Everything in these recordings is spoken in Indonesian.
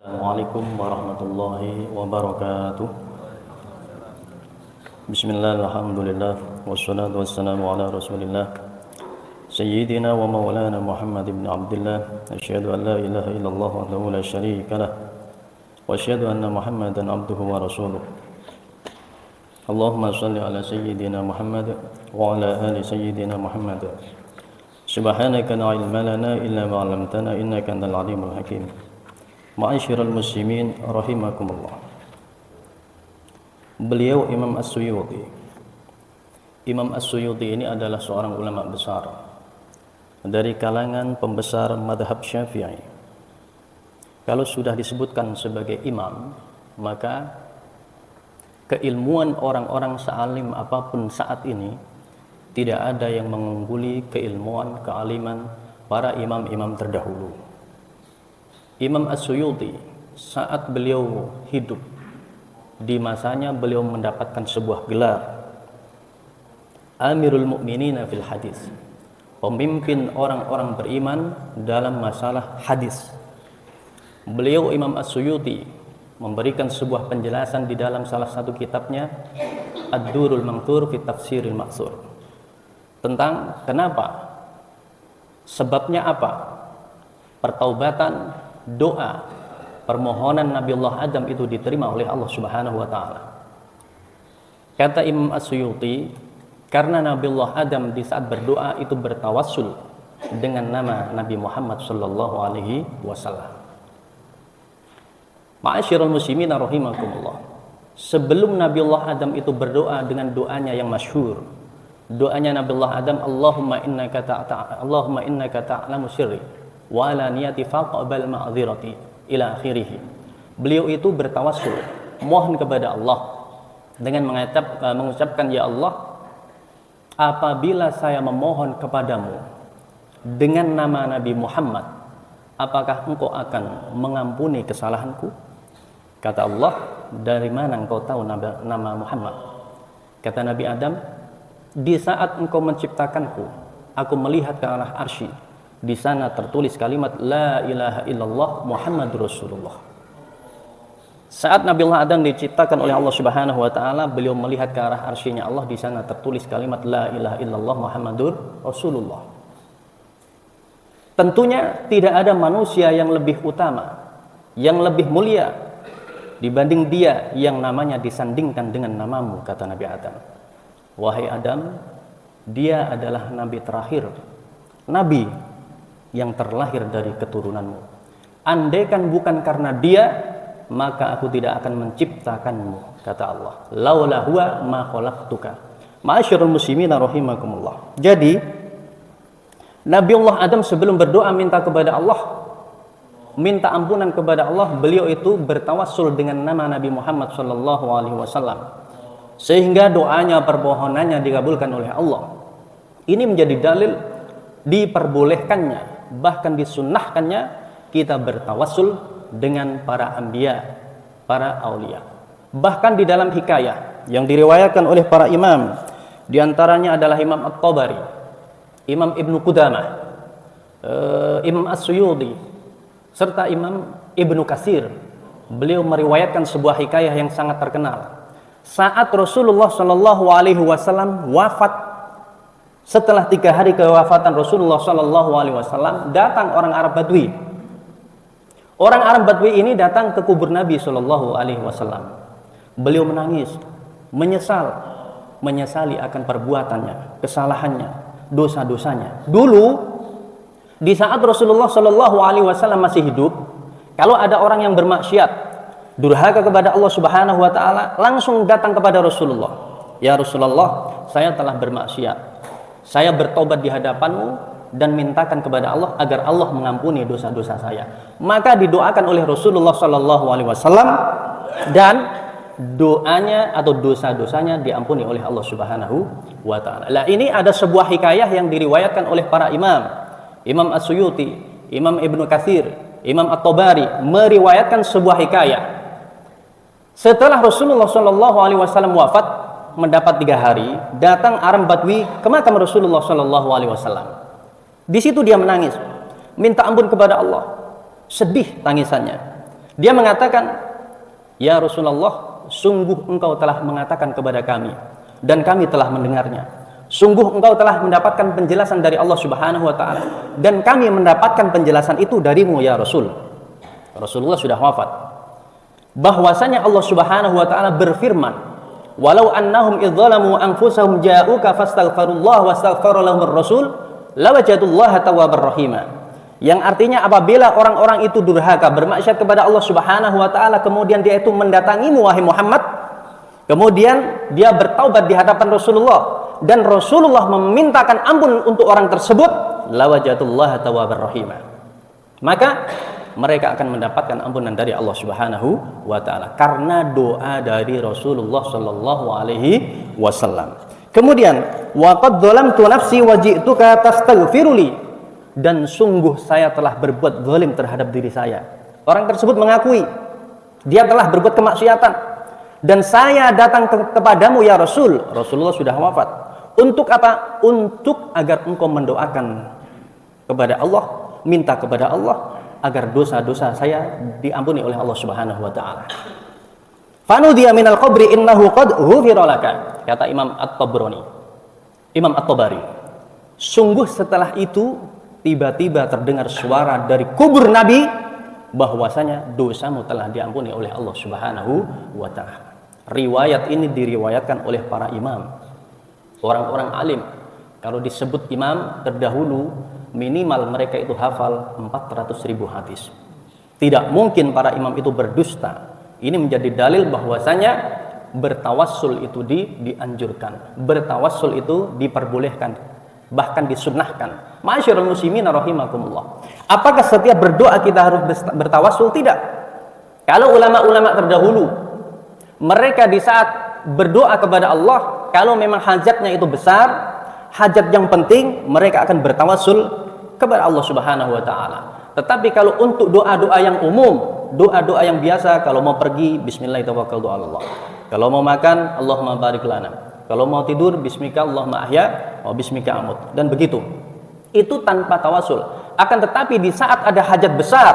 Assalamualaikum warahmatullahi wabarakatuh. Bismillah, alhamdulillah, wassalatu wassalamu ala rasulillah Sayyidina wa maulana Muhammad ibn Abdullah. Asyhadu an la ilaha illallah wahdahu la syarika lah, wa asyhadu anna Muhammadan abduhu wa rasuluh. Allahumma salli ala Sayyidina Muhammad wa ala ali Sayyidina Muhammad. Subhanaka la ilma lana illa ma 'allamtana innaka antal alimul hakim. Ma'asyiral muslimin rahimakumullah. Beliau Imam As-Suyuti. Imam As-Suyuti ini adalah seorang ulama besar dari kalangan pembesar madhab Syafi'i. Kalau sudah disebutkan sebagai imam, maka keilmuan orang-orang sealim apapun saat ini tidak ada yang mengungguli keilmuan, kealiman para imam-imam terdahulu. Imam As-Suyuti saat beliau hidup di masanya, beliau mendapatkan sebuah gelar Amirul Mukminin fil Hadis, pemimpin orang-orang beriman dalam masalah hadis. Beliau Imam As-Suyuti memberikan sebuah penjelasan di dalam salah satu kitabnya Ad-Durrul Manthur fi Tafsiril Ma'tsur tentang kenapa, sebabnya apa pertaubatan, doa, permohonan Nabiullah Adam itu diterima oleh Allah Subhanahu wa taala. Kata Imam As-Suyuti, karena Nabiullah Adam di saat berdoa itu bertawassul dengan nama Nabi Muhammad sallallahu alaihi wasallam. Ma'asyiral muslimin rahimakumullah. Sebelum Nabiullah Adam itu berdoa dengan doanya yang masyhur, doanya Nabiullah Adam, Allahumma innaka ta'lamu sirri wa ala niyati faqbal ma'dzirati ila akhirih. Beliau itu bertawassul, mohon kepada Allah dengan mengucapkan, ya Allah, apabila saya memohon kepadamu dengan nama Nabi Muhammad, apakah engkau akan mengampuni kesalahanku? Kata Allah, dari mana engkau tahu nama Muhammad? Kata Nabi Adam, di saat engkau menciptakanku, aku melihat ke arah arsy. Di sana tertulis kalimat La ilaha illallah Muhammadur Rasulullah. Saat Nabiullah Adam diciptakan oleh Allah Subhanahu wa taala, beliau melihat ke arah arsy-Nya Allah, di sana tertulis kalimat La ilaha illallah Muhammadur Rasulullah. Tentunya tidak ada manusia yang lebih utama, yang lebih mulia dibanding dia yang namanya disandingkan dengan namamu, kata Nabi Adam. Wahai Adam, dia adalah nabi terakhir, nabi yang terlahir dari keturunanmu. Andaikan bukan karena dia, maka aku tidak akan menciptakanmu, kata Allah. Laula huwa ma khalaqtuka. Ma'asyiral muslimin rahimakumullah. Jadi Nabiullah Adam sebelum berdoa minta kepada Allah, minta ampunan kepada Allah, beliau itu bertawassul dengan nama Nabi Muhammad sallallahu alaihi wasallam, sehingga doanya, permohonannya dikabulkan oleh Allah. Ini menjadi dalil diperbolehkannya, bahkan disunnahkannya kita bertawassul dengan para anbiya, para aulia. Bahkan di dalam hikayah yang diriwayatkan oleh para imam, diantaranya adalah Imam At-Tabari, Imam Ibnu Qudamah, Imam As-Suyuti, serta Imam Ibnu Katsir. Beliau meriwayatkan sebuah hikayah yang sangat terkenal. Saat Rasulullah Shallallahu alaihi wasallam wafat, setelah 3 hari kewafatan Rasulullah Shallallahu alaihi wasallam, datang orang Arab Badui. Orang Arab Badui ini datang ke kubur Nabi Shallallahu alaihi wasallam. Beliau menangis, menyesali akan perbuatannya, kesalahannya, dosa-dosanya. Dulu di saat Rasulullah Shallallahu alaihi wasallam masih hidup, kalau ada orang yang bermaksiat, durhaka kepada Allah Subhanahu wa taala, langsung datang kepada Rasulullah. Ya Rasulullah, saya telah bermaksiat. Saya bertobat di hadapanmu dan mintakan kepada Allah agar Allah mengampuni dosa-dosa saya. Maka didoakan oleh Rasulullah Sallallahu Alaihi Wasallam dan doanya atau dosa-dosanya diampuni oleh Allah Subhanahu wa taala. Nah, ini ada sebuah hikayah yang diriwayatkan oleh para imam. Imam As-Suyuti, Imam Ibnu Katsir, Imam At-Tabari meriwayatkan sebuah hikayah. Setelah Rasulullah Sallallahu alaihi wasallam wafat, mendapat 3 hari, datang Arab Badui ke makam Rasulullah Sallallahu alaihi wasallam. Di situ dia menangis, minta ampun kepada Allah. Sedih tangisannya. Dia mengatakan, "Ya Rasulullah, sungguh engkau telah mengatakan kepada kami dan kami telah mendengarnya. Sungguh engkau telah mendapatkan penjelasan dari Allah Subhanahu wa taala dan kami mendapatkan penjelasan itu darimu ya Rasul." Rasulullah sudah wafat. Bahwasanya Allah Subhanahu wa taala berfirman, "Walau annahum idzalamu anfusahum ja'uka fastaghfirullah wastaghfara lahumur rasul lawajadullaha tawwabar rahima." Yang artinya apabila orang-orang itu durhaka, bermaksiat kepada Allah Subhanahu wa taala, kemudian dia itu mendatangimu wahai Muhammad, kemudian dia bertaubat di hadapan Rasulullah dan Rasulullah memintakan ampun untuk orang tersebut, lawajatullaha tawwabar rahima. Maka mereka akan mendapatkan ampunan dari Allah Subhanahu wa taala karena doa dari Rasulullah sallallahu alaihi wasallam. Kemudian, wa qad dzalamtu nafsi wa ji'tuka tastaghfiruli, dan sungguh saya telah berbuat zalim terhadap diri saya. Orang tersebut mengakui dia telah berbuat kemaksiatan dan saya datang kepadamu ya Rasul. Rasulullah sudah wafat. Untuk apa? Untuk agar engkau mendoakan kepada Allah, minta kepada Allah agar dosa-dosa saya diampuni oleh Allah Subhanahu wa taala. Fanudiya minal qabri innahu qad ghufira laka, kata Imam At-Tabrani, Imam At-Tabari. Sungguh setelah itu tiba-tiba terdengar suara dari kubur Nabi bahwasanya dosamu telah diampuni oleh Allah Subhanahu wa taala. Riwayat ini diriwayatkan oleh para imam, orang-orang alim. Kalau disebut imam terdahulu, minimal mereka itu hafal 400.000 hadis. Tidak mungkin para imam itu berdusta. Ini menjadi dalil bahwasanya bertawassul itu dianjurkan, bertawassul itu diperbolehkan, bahkan disunnahkan. Ma'asyiral muslimin rahimakumullah. Apakah setiap berdoa kita harus bertawassul? Tidak. Kalau ulama-ulama terdahulu, mereka di saat berdoa kepada Allah, kalau memang hajatnya itu besar, hajat yang penting, mereka akan bertawassul kepada Allah Subhanahu wa taala. Tetapi kalau untuk doa-doa yang umum, doa-doa yang biasa, kalau mau pergi bismillahirrahmanirrahim, kalau mau makan Allahumma barik lana, kalau mau tidur bismika Allahumma ahya wa bismika amut, dan begitu. Itu tanpa tawasul. Akan tetapi di saat ada hajat besar,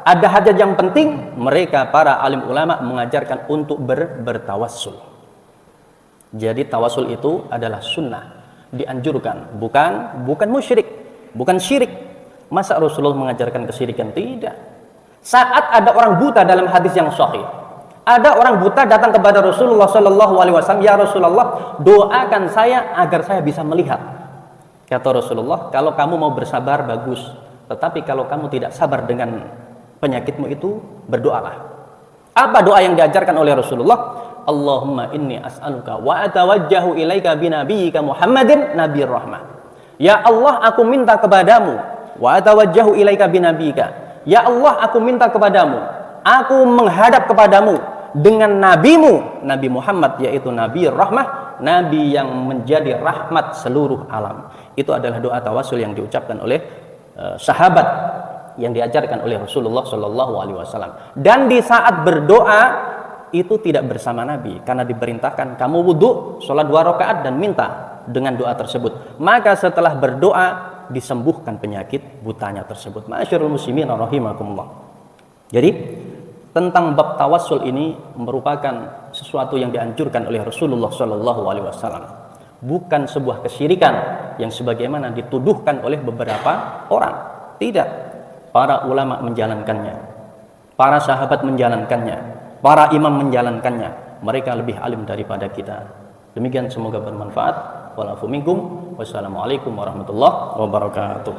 ada hajat yang penting, mereka para alim ulama mengajarkan untuk bertawassul. Jadi tawasul itu adalah sunnah, dianjurkan, bukan musyrik, bukan syirik. Masa Rasulullah mengajarkan kesyirikan? Tidak. Saat ada orang buta dalam hadis yang sahih, ada orang buta datang kepada Rasulullah sallallahu alaihi wasallam, "Ya Rasulullah, doakan saya agar saya bisa melihat." Kata Rasulullah, "Kalau kamu mau bersabar bagus, tetapi kalau kamu tidak sabar dengan penyakitmu itu, berdoalah." Apa doa yang diajarkan oleh Rasulullah? "Allahumma inni as'aluka wa atawajjahu ilaika binabiyyika Muhammadin nabiyir rahmah." Ya Allah, aku minta kepadamu, wa atawajjahu ilaika binabiyyika. Ya Allah, aku minta kepadamu, aku menghadap kepadamu dengan nabimu, Nabi Muhammad, yaitu Nabi Rahmah, Nabi yang menjadi rahmat seluruh alam. Itu adalah doa tawasul yang diucapkan oleh sahabat, yang diajarkan oleh Rasulullah Shallallahu Alaihi Wasallam. Dan di saat berdoa itu tidak bersama Nabi, karena diperintahkan kamu wudhu, sholat 2 rakaat dan minta dengan doa tersebut. Maka setelah berdoa disembuhkan penyakit butanya tersebut. Ma'asyiral muslimin rahimakumullah. Jadi tentang bab tawassul ini merupakan sesuatu yang dianjurkan oleh Rasulullah Shallallahu Alaihi Wasallam, bukan sebuah kesyirikan yang sebagaimana dituduhkan oleh beberapa orang. Tidak, para ulama menjalankannya, para sahabat menjalankannya, para imam menjalankannya. Mereka lebih alim daripada kita. Demikian, semoga bermanfaat. Walafu minkum. Wassalamualaikum warahmatullahi wabarakatuh.